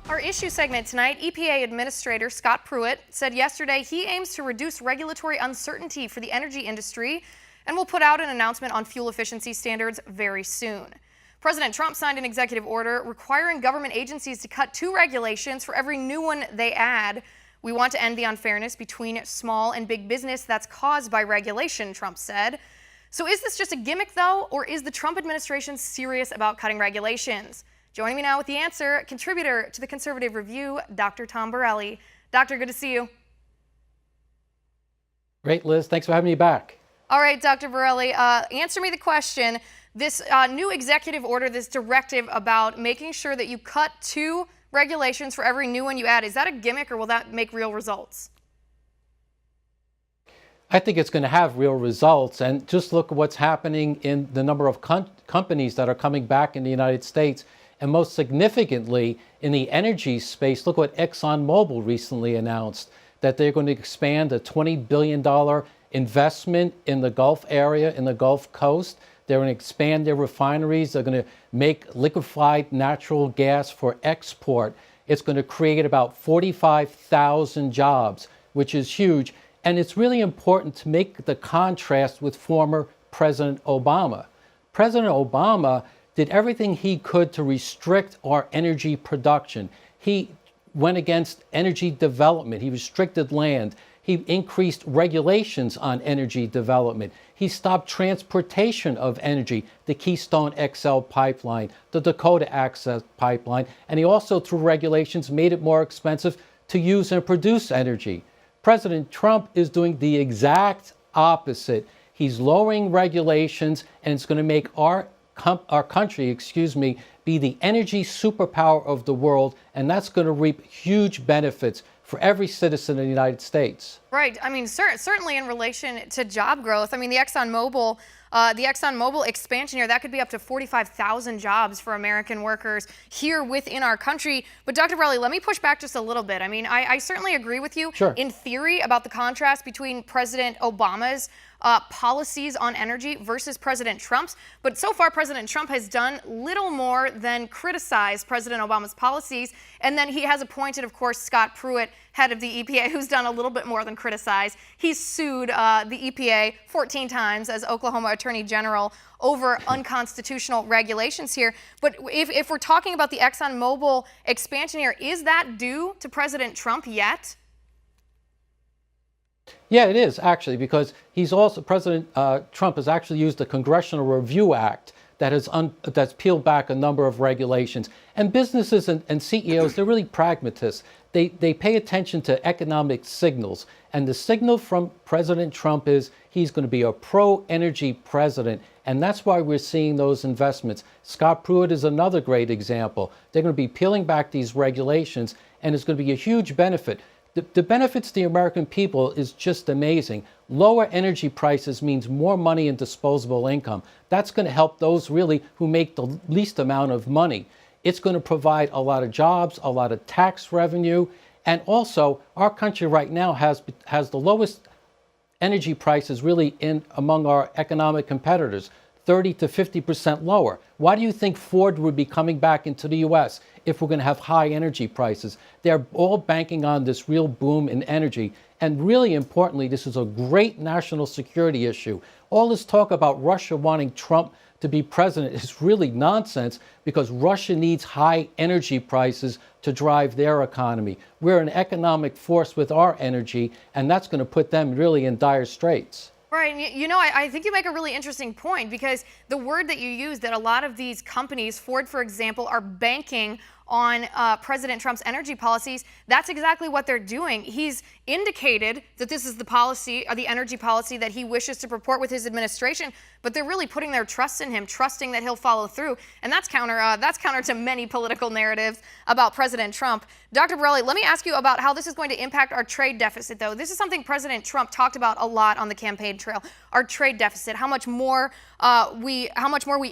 Our issue segment tonight, EPA Administrator Scott Pruitt said yesterday he aims to reduce regulatory uncertainty for the energy industry and will put out an announcement on fuel efficiency standards very soon. President Trump signed an executive order requiring government agencies to cut 2 regulations for every new one they add. We want to end the unfairness between small and big business that's caused by regulation, Trump said. So is this just a gimmick, though, or is the Trump administration serious about cutting regulations? Joining me now with the answer, contributor to the Conservative Review, Dr. Tom Borelli. Doctor, good to see you. Great, Liz. Thanks for having me back. All right, Dr. Borelli, answer me the question. This new executive order, this directive about making sure that you cut 2 regulations for every new one you add, is that a gimmick or will that make real results? I think it's going to have real results. And just look at what's happening in the number of companies that are coming back in the United States. And most significantly, in the energy space, look what ExxonMobil recently announced, that they're going to expand a $20 billion investment in the Gulf area, in the Gulf Coast. They're going to expand their refineries. They're going to make liquefied natural gas for export. It's going to create about 45,000 jobs, which is huge. And it's really important to make the contrast with former President Obama. President Obama did everything he could to restrict our energy production. He went against energy development. He restricted land. He increased regulations on energy development. He stopped transportation of energy, the Keystone XL pipeline, the Dakota Access pipeline, and he also, through regulations, made it more expensive to use and produce energy. President Trump is doing the exact opposite. He's lowering regulations, and it's going to make our country, be the energy superpower of the world, and that's going to reap huge benefits for every citizen in the United States. Right. I mean, certainly in relation to job growth. I mean, the ExxonMobil expansion here, that could be up to 45,000 jobs for American workers here within our country. But Dr. Borelli, let me push back just a little bit. I mean, I certainly agree with you in theory about the contrast between President Obama's policies on energy versus President Trump's. But so far, President Trump has done little more than criticize President Obama's policies. And then he has appointed, of course, Scott Pruitt, head of the EPA, who's done a little bit more than criticize. He's sued the EPA 14 times as Oklahoma Attorney General over unconstitutional regulations here. But if we're talking about the ExxonMobil expansion here, is that due to President Trump yet? Yeah, it is actually, because President Trump has actually used the Congressional Review Act that's peeled back a number of regulations. And businesses and CEOs, they're really pragmatists. They pay attention to economic signals. And the signal from President Trump is he's going to be a pro-energy president. And that's why we're seeing those investments. Scott Pruitt is another great example. They're going to be peeling back these regulations, and it's going to be a huge benefit. The benefits to the American people is just amazing. Lower energy prices means more money in disposable income. That's going to help those really who make the least amount of money. It's going to provide a lot of jobs, a lot of tax revenue, and also our country right now has the lowest energy prices really among our economic competitors, 30 to 50% lower. Why do you think Ford would be coming back into the U.S. if we're going to have high energy prices? They're all banking on this real boom in energy. And really importantly, this is a great national security issue. All this talk about Russia wanting Trump to be president is really nonsense, because Russia needs high energy prices to drive their economy. We're an economic force with our energy, and that's going to put them really in dire straits. Right. And you know, I think you make a really interesting point, because the word that you use, that a lot of these companies, Ford, for example, are banking on President Trump's energy policies. That's exactly what they're doing. He's indicated that this is the policy, or the energy policy, that he wishes to purport with his administration, but they're really putting their trust in him, trusting that he'll follow through. And that's counter to many political narratives about President Trump. Dr. Borelli, let me ask you about how this is going to impact our trade deficit, though. This is something President Trump talked about a lot on the campaign trail. Our trade deficit, how much more we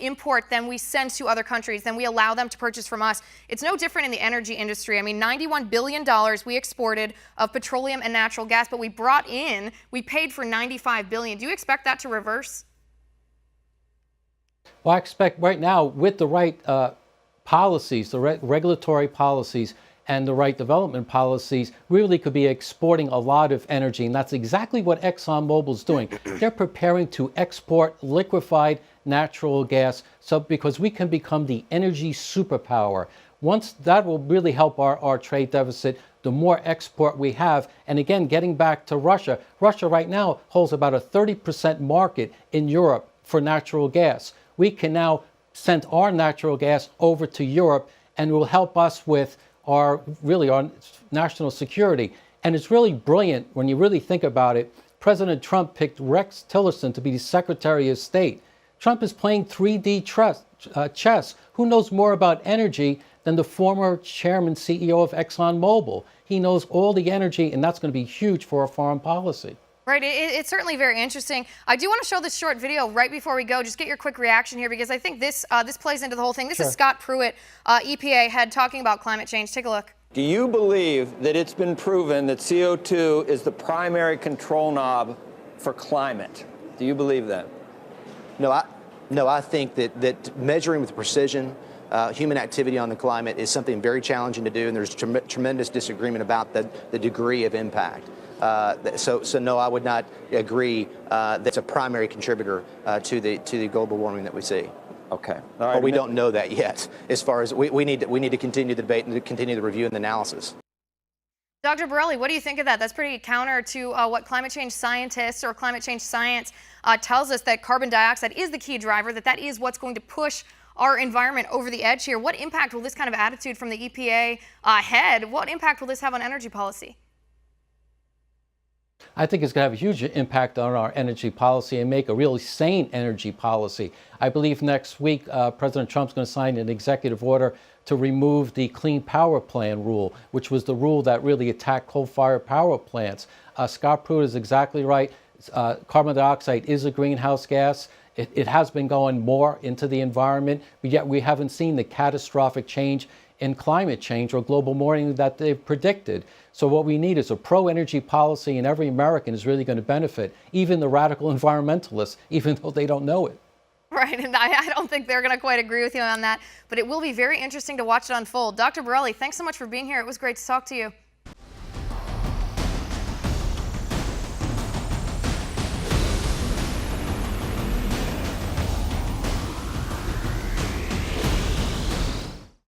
import than we send to other countries, than we allow them to purchase from us. It's no different in the energy industry. I mean, $91 billion we exported of petroleum and natural gas, but we paid for $95 billion. Do you expect that to reverse? Well, I expect right now, with the right policies, the regulatory policies, and the right development policies, we really could be exporting a lot of energy. And that's exactly what ExxonMobil is doing. They're preparing to export liquefied natural gas because we can become the energy superpower. Once that will really help our trade deficit, the more export we have. And again, getting back to Russia, Russia right now holds about a 30% market in Europe for natural gas. We can now send our natural gas over to Europe, and it will help us with our national security. And it's really brilliant when you really think about it. President Trump picked Rex Tillerson to be the Secretary of State. Trump is playing 3D chess. Who knows more about energy than the former chairman CEO of ExxonMobil? He knows all the energy, and that's going to be huge for our foreign policy. Right, it's certainly very interesting. I do want to show this short video right before we go. Just get your quick reaction here, because I think this plays into the whole thing. This is Scott Pruitt, EPA head, talking about climate change. Take a look. Do you believe that it's been proven that CO2 is the primary control knob for climate? Do you believe that? No, I think that measuring with precision human activity on the climate is something very challenging to do, and there's tremendous disagreement about the degree of impact. So no, I would not agree that's a primary contributor to the global warming that we see. Okay. All right. But we don't know that yet. As far as we need to continue the debate and to continue the review and the analysis. Dr. Borelli, what do you think of that? That's pretty counter to what climate change scientists or climate change science tells us, that carbon dioxide is the key driver, that is what's going to push our environment over the edge here. What impact will this kind of attitude from the EPA head, what impact will this have on energy policy? I think it's going to have a huge impact on our energy policy and make a really sane energy policy. I believe next week President Trump's going to sign an executive order to remove the Clean Power Plan rule, which was the rule that really attacked coal-fired power plants. Scott Pruitt is exactly right. Carbon dioxide is a greenhouse gas. It has been going more into the environment, but yet we haven't seen the catastrophic change in climate change or global warming that they've predicted. So what we need is a pro-energy policy, and every American is really going to benefit, even the radical environmentalists, even though they don't know it. Right, and I don't think they're going to quite agree with you on that, but it will be very interesting to watch it unfold. Dr. Borelli, thanks so much for being here. It was great to talk to you.